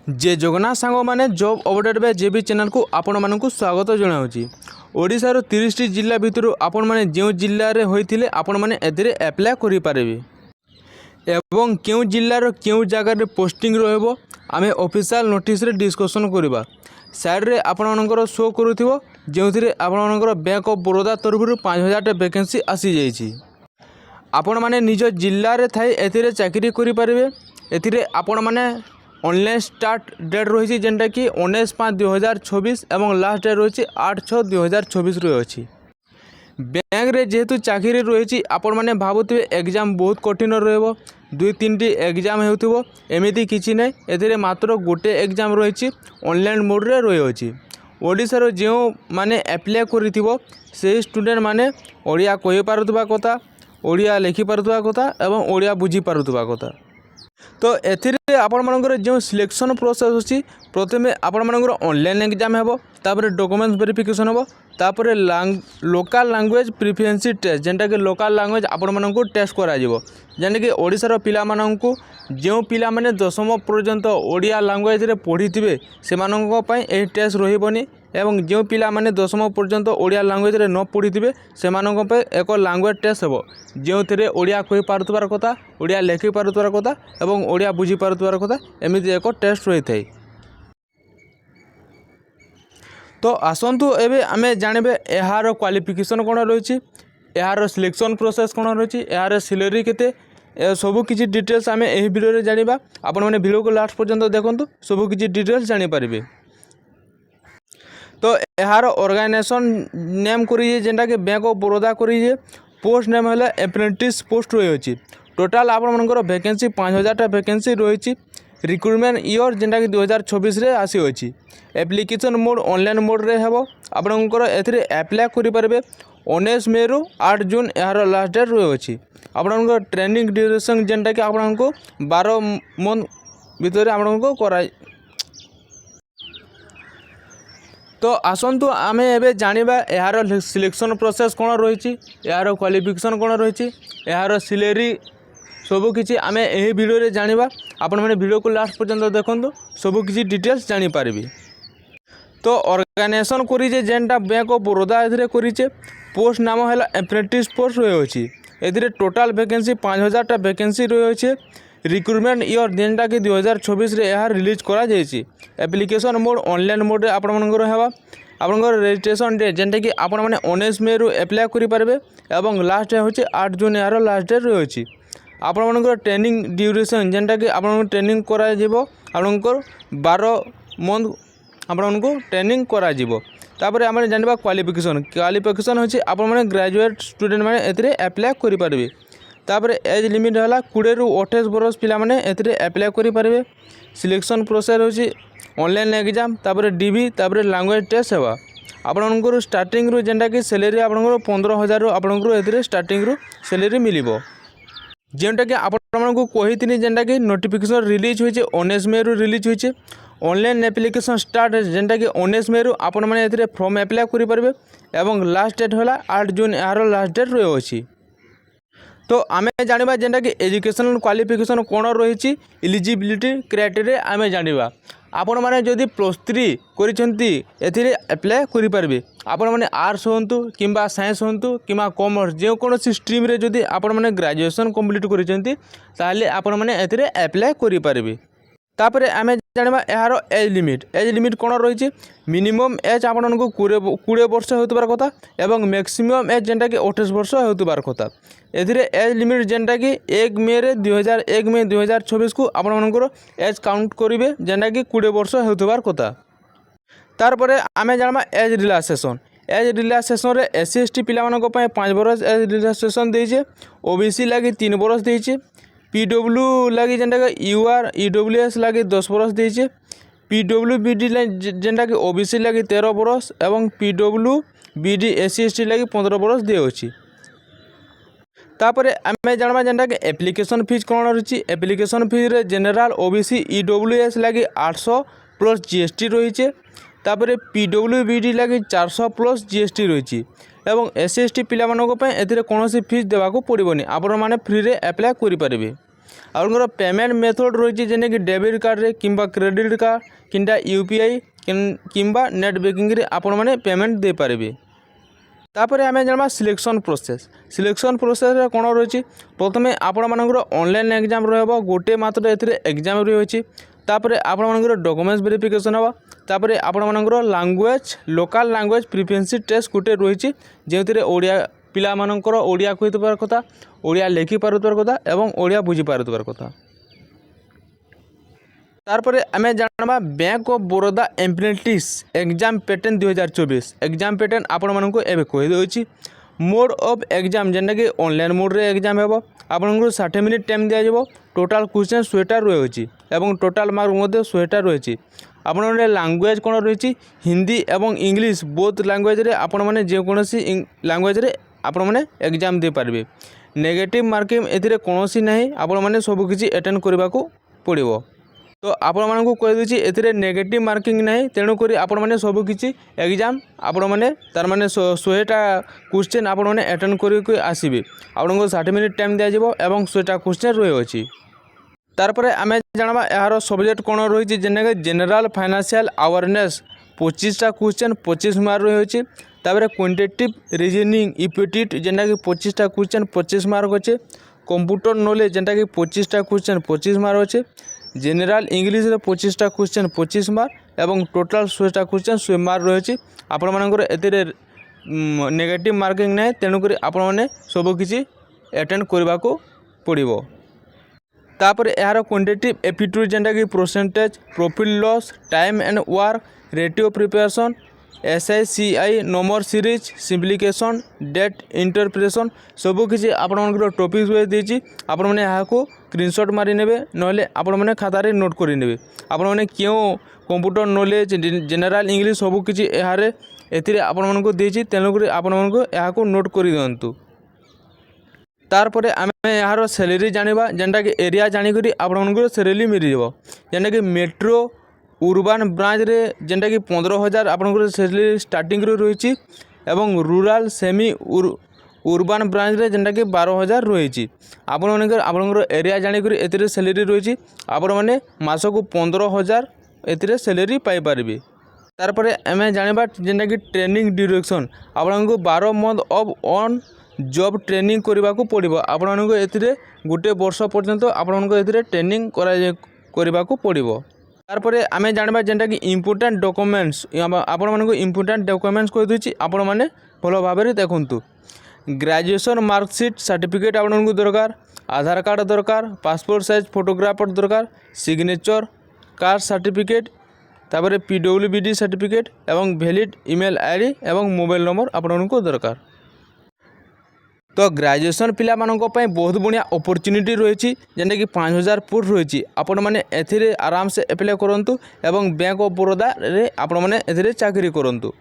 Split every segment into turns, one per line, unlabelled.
जे जगन्नाथ सांग मैंने job update by JB channel को आपण मानक स्वागत जनाऊँगी। ओडिशार 30 जिला भितर आपण मैंने जो जिले में होते आपण मैंने एप्लाय करें एवं क्यों जिलार क्यों जगार पोस्टिंग रहिबो आमे ऑफिशियल नोटिस रे डिस्कशन करवा। साइड रे आपण शो करूथिबो जो आपण बैंक ऑफ बड़ौदा तरफ 5000 वैकेंसी आसी जाइछि। आपण माने निज जिले में थाई एथिरे चाकरी करि परिबे। एथिरे आपण माने ऑनलाइन स्टार्ट डेट रही जेनटा कि 19/5/2024 और लास्ट डेट रही 8/6/2024 रही। बैंक रे जेहेतु चाकरी रही आपण माने भावुवे एग्जाम बहुत कठिन रहिबो। 2-3 एग्जाम होउथिबो एमिति किछि नै। एथिरे मात्र गोटे एग्जाम रही ऑनलाइन मोड रे रही अछि। ओडिशार जो माने एप्लाय करिथिबो से स्टूडेंट माने ओडिया कहि पारुथबा कथा, ओडिया लिखि पारुथबा कथा एवं ओडिया बुझी पारुथबा कथा। तो एथिरे आपण मानकर जो सिलेक्शन प्रोसेस अछि प्रथमे आपण मानकर ऑनलाइन एग्जाम हेबो, तापर डॉक्यूमेंट्स वेरिफिकेशन हेबो, तापर लोकल लैंग्वेज प्रिफरेंसी टेस्ट जेंटा कि लोकल लैंग्वेज आपण मानकु टेस्ट करा जिवो। जेंटा कि ओडिशार पिला मानकु जो पिला माने 10वीं पर्यंत ओडिया लैंग्वेज रे पढ़िथिबे से मानक पई एही टेस्ट रहिबोनी एवं जो पिला माने 10वीं पर्यंत ओडिया लैंग्वेज रे न पढ़िथिबे से मानक पई एक लैंग्वेज टेस्ट हेबो जो थिरे ओडिया कहि पारुतबार कथा, ओडिया लिखि पारुतबार कथा एवं ओडिया बुझी पारुतबार कथा एमिति एक टेस्ट रही थाए। तो आसंतु एबे आमे जानिबे एहार क्वालिफिकेशन कोन रही, यार सिलेक्शन प्रोसेस कौन रही, यार सैलरी केते सबू किसी डिटेल्स आम यही वीडियो रे जानिबा। आपण माने वीडियो को लास्ट पर्यंत देखंतु सबू किसी डिटेल्स जानि पारिबे। तो यार ऑर्गेनाइजेशन नेम करिए जेंटा कि बैंक ऑफ बड़ौदा करिए। पोस्ट नेम है एप्रेंटिस पोस्ट रही अछि। टोटाल आपण मानकर वैकेंसी 5000 वैकेंसी रही। रिक्रुटमेंट ईयर जेंटा कि 2024 रे आसी अछि। एप्लिकेशन मोड ऑनलाइन मोड रे हेबो। आपणकर एथिरे अप्लाई करि पारबे 19 मे रु 8 जून यार लास्ट डेट रही अछि। आपणकर ट्रेनिंग ड्यूरेशन जेंटा कि आपणको 12 मंथ भितर आपणको कराई। तो आसंतु आमे एबे जानिबा यार सिलेक्शन प्रोसेस कौन रही, यार क्वालिफिकेशन कौन रही, यार सैलरी सबू किसी आमे यही वीडियो रे जानिबा। आपण माने वीडियो को लास्ट पर्यंत देखंतु सबू किसी डिटेल्स जानि पारिबे। तो ऑर्गेनाइजेशन करिजे जेंटा बैंक ऑफ बड़ौदा एथिरे करिचे। पोस्ट नाम है एप्रेंटिस पोस्ट रही अछि। एथिरे टोटाल वैकेंसी 5000 वैकेंसी रही अछि। रिक्रुटमेंट ईयर जेंटा कि 2024 रे यार रिलीज करा जायछि। एप्लिकेशन मोड ऑनलाइन मोड रे आपण मानकर हेबा। आपनकर रजिस्ट्रेशन डेट जेंटा कि आपण माने 19 मे रु अप्लाई करि पारबे एवं लास्ट डे होछि 8 जून यार लास्ट डेट रही अछि। आपण मानकर ट्रेनिंग ड्यूरेशन जेंटा कि आपण ट्रेनिंग करा जिवो आपनकर 12 मंथ आपनको ट्रेनिंग करा जिवो। तापर आम जानिबा क्वालिफिकेशन होछि आपण माने ग्रेजुएट स्टूडेंट माने एथिरे अप्लाई करि पारबे। तापर एज लिमिट हला 20 रु 28 बरस पिला माने एथिरे अप्लाई करि पारबे। सिलेक्शन प्रोसेस होछि ऑनलाइन एग्जाम, तापर डीबी, तापर लैंग्वेज टेस्ट हेबा। आपनकर स्टार्टिंग रु जेंटा कि सैलरी आपनकर 15000 रु आपनकर एथिरे स्टार्टिंग रु सैलरी मिलिबो। जेंटा कि आपको कही जेंटा कि नोटिफिकेशन रिलीज होइछे 19 मे रु रिलीज होइछे। ऑनलाइन एप्लिकेशन स्टार्ट जेंटा कि 19 मे रु आपण माने एथिरे फॉर्म अप्लाई करि पारबे एवं लास्ट डेट होला 8 जून यार लास्ट डेट रही अछि। तो आमे जानिबा जेंटा कि एजुकेशनल क्वालिफिकेशन कोन रही, एलिजिबिलिटी क्राइटेरिया आमे जानिबा। आपण माने जदि +3 करिसेंती एथिरे अप्लाई करि पारबे। आपण माने आर्ट्स होंतु किंबा साइंस होंतु किंबा कॉमर्स जे कोनोसी स्ट्रीम रे जदि आपण माने ग्रेजुएशन कंप्लीट करिसेंती ताले आपण माने एथिरे अप्लाई करि पारबे। तापर आमे जानिबा यार एज लिमिट कोन रही। मिनिमम एज आपनको 20 वर्ष होतबार कथा एवं मैक्सिमम एज जेंटा कि 28 वर्ष होतबार कथा। एथिरे एज लिमिट जेंटा कि 1 मे 2024 को आपनकर एज काउंट करिवे जेंटा कि 20 वर्ष होतबार कथा। तारपरे आमे जानिबा एज रिलैक्सेशन रे एससी एसटी पिला मानक पय 5 वर्ष एज रिलैक्सेशन देइछे। ओबीसी लागि 3 वर्ष देइछे। पीडब्ल्यू लगी जेंटा कि यूआर ईडब्ल्यूएस लगी 10 वर्ष देइछे। पीडब्ल्यूबीडी जेंटा कि ओबीसी लगी 13 वर्ष एवं पीडब्ल्यूबीडी एससी एसटी लगी 15 वर्ष देउछि। तापरे आमे जानबा जेंटा कि एप्लिकेशन फीस कोन रही। एप्लिकेशन फीस रे जनरल ओबीसी ईडब्ल्यूएस लगी 800 प्लस जीएसटी रहीछे। तापरे पीडब्ल्यूबीडी लगी 400 प्लस जीएसटी रही एवं एससी एसटी पिला मानक पय एथिरे कोनोसी फीस देबाको पड़िबोनी। आपण माने फ्री रे अप्लाई करि पारिबे। आपंकर पेमेंट मेथड रही जेने कि डेबिट कार्ड रे किंबा क्रेडिट कार्ड किंबा यूपीआई किंबा नेट बैंकिंग रे आपण माने पेमेंट दे पारिबे। तापर आम जाना सिलेक्शन प्रोसेस कौन रही प्रथम आपण मानकर ऑनलाइन एग्जाम रहा गोटे मात्र एग्जाम रही तापर आपण मानकर डॉक्यूमेंट्स वेरिफिकेशन हवा तापर आपण मानकर language local language preference test गोटे रही जो ओडिया पिला मानकर ओडिया कही कथा ओडिया लिखि पारुथबार कथा एवं ओडिया बुझी पारुथबार कथा। तारपरे आमे जानबा bank of Baroda apprentice exam pattern 2024 exam pattern आपण मानक एबे कहि दोछि। मोड ऑफ एग्जाम जेना कि ऑनलाइन मोड रे एग्जाम हेबो आपण 60 मिनिट टाइम दिया जेबो टोटल क्वेश्चन 100टा रहउछि एवं टोटल मार्क मध्ये 100टा रहउछि। आपण लैंग्वेज कोन रहउछि हिंदी एवं इंग्लिश बोथ लैंग्वेज रे आपण माने जे कोनोसी लैंग्वेज रे आपण माने एग्जाम दे पारबे। नेगेटिव मार्किंग एथिरे कोनोसी नाही आपण माने सब किछि अटेंड करबाको पड़िबो। तो आपण मानक कहि दोछि एथिरे नेगेटिव मार्किंग नाही तेणुक आपण माने सब किछि एग्जाम आपण माने तार माने 100टा क्वेश्चन आपण माने अटेंड करि आसीबे आपनको 60 मिनिट टाइम दिया जिवो एवं 100टा क्वेश्चन रहि अछि। तारपरे आमे जानबा यार सब्जेक्ट कोन रहि जेना कि जनरल फाइनेंशियल अवेयरनेस 25टा क्वेश्चन 25 मार्क रहि अछि। तापर क्वांटिटेटिव रीजनिंग एप्टीट्यूड जेना कि 25टा क्वेश्चन 25 मार्क अछि। कंप्यूटर नॉलेज जेना कि 25टा क्वेश्चन 25 मार्क अछि। जनरल इंग्लिश 25टा क्वेश्चन 25 मार्क एवं टोटल 100टा क्वेश्चन 100 मार्क रही आपण मानकर एतिरे नेगेटिव मार्किंग नहीं तेणुक आपण मैंने सब किसी अटेंड करने को पड़ो। तापर यार क्वांटिटेटिव एप्टीट्यूड जेनटा कि percentage profit loss time and work ratio preparation SICI number series simplification data interpretation सब किसी आपण टॉपिक वाइज देछि आपण माने याको स्क्रीनशॉट मारि नेबे नहले आपण माने खाता रे नोट करि नेबे आपण माने क्यों कंप्यूटर नॉलेज जनरल इंग्लिश सब किसी यारे एथिरे आपण मानको देछि तेणुक आपण मानको याको नोट करि दियंतु। तारपरे आमे यार सैलरी जानिबा जेनटा कि एरिया जानि करी आपण मानको सैलरी मिलि जेबो जेना कि मेट्रो उर्बान ब्रांच रे जेनटा कि 15,000 आपनकर सैलरी स्टार्टिंग रे रही एवं रूरल सेमी उर्बान ब्रांच रे जेनटा कि 12,000 रही आपनकर एरिया जानि करी एतिरे सैलरी रही आपण माने मासको 15,000 एतिरे सैलरी पाई पारिबे। तारपरे आमे जानिबा जेनटा कि ट्रेनिंग ड्यूरेशन आपनको 12 month of on job training करबा को पड़िबो आपनको एतिरे गोटे वर्ष पर्यंत आपनको एतिरे ट्रेनिंग करबा को पड़िबो। तारपरे आमे जानबा जेनटा कि इम्पोर्टेंट डॉक्यूमेंट्स आपण मानको इम्पोर्टेंट डॉक्यूमेंट्स कहि दोछि आपण माने भलो भाबरे देखंतु। ग्रेजुएशन मार्कशीट सर्टिफिकेट आपनको दरकार आधार कार्ड दरकार पासपोर्ट साइज फोटोग्राफ दरकार सिग्नेचर कास्ट सर्टिफिकेट तापरे PWBD सर्टिफिकेट एवं वैलिड ईमेल आईडी एवं मोबाइल नंबर आपनको दरकार। तो ग्रेजुएशन पिला मानक पय बहुत बढ़िया अपॉर्चुनिटी रही जेनटा कि 5,000 पोस्ट रही आपण माने एथिरे आराम से अप्लाई करंतु एवं बैंक ऑफ बड़ौदा रे आपण माने एथिरे चाकरी करंतु।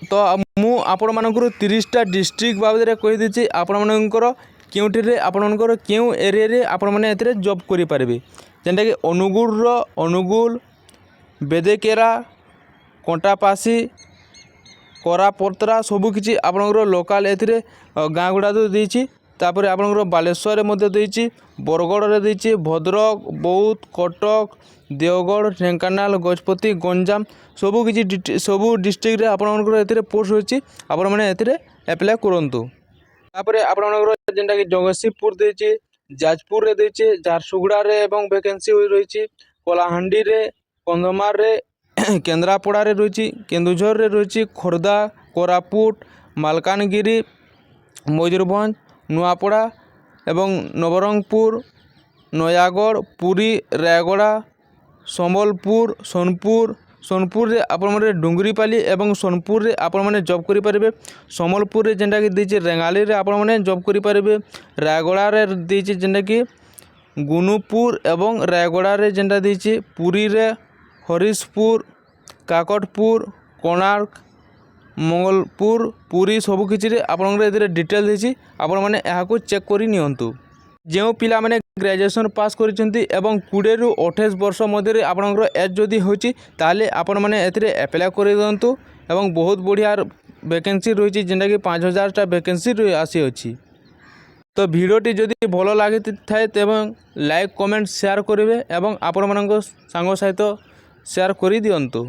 तो मु आपण मानकर 30टा डिस्ट्रिक्ट बाबद कहि दिछि आपण मानकर केउठी रे आपण मानकर केउ एरिया रे आपण माने एथिरे जॉब करि पारबे जेनटा कि अनुगुल बेदेकेरा कंटापासी कोरापत्रा सबुकिछि आपणकर लोकाल एथिरे गाँ गुड़ा तो देछि तापर आपणकर बालेश्वर मध्य देछि बरगढ़ रे देछि भद्रक बौद्ध कटक देवगढ़ ढेंकानाल गजपति गंजाम सबुकिछि सबु डिस्ट्रिक्ट रे आपणकर एथिरे पोस्ट होछि आपण माने एथिरे अप्लाई करंतु। तापर आपणकर जेनटा कि जगतसिंहपुर देछि जाजपुर रे देछि झारसुगुड़ा रे एवं वैकेंसी होई रहिछि कोलाहांडी रे कंधमार रे केन्द्रापड़ा रे रही केन्दुझर रे रही खोर्धा कोरापुट मालकानगिरी मयूरभंज नुआपड़ा एवं नवरंगपुर नयागढ़ पुरी रायगड़ा संबलपुर सोनपुर रे आपण माने डुंगरीपाली एवं सोनपुर रे आपण माने जॉब करि परिबे संबलपुर रे जेंटा कि देछि रेंगाली रे आपण माने जॉब करि परिबे रायगड़ा रे देछि जेंटा कि गुनुपुर एवं रायगड़ा रे जेंटा देछि पुरी रे हरीशपुर काकटपुर कोणार्क मंगलपुर पुरी सबुकिछि आपंकर डिटेल देछि आपण माने याको चेक करि नियंतु। जो पिला माने ग्रेजुएशन पास करिसेंती एवं 20 रु 28 वर्ष मध्य आपंकर एज जदि होछि ताले आपण माने एथिरे अप्लाई करि दंतु एवं बहुत बढ़िया वैकेंसी रही जेनटा कि 5,000टा वैकेंसी आसी अछि। তো ভিডিওটি যদি ଭଲ ଲାଗିଥାଏ ତେବେ ଲାଇକ୍ କମେଣ୍ଟ ସେୟାର କରିବେ ଏବଂ ଆପଣମାନଙ୍କ ସାଙ୍ଗ ସହିତ ସେୟାର କରିଦିଅନ୍ତୁ।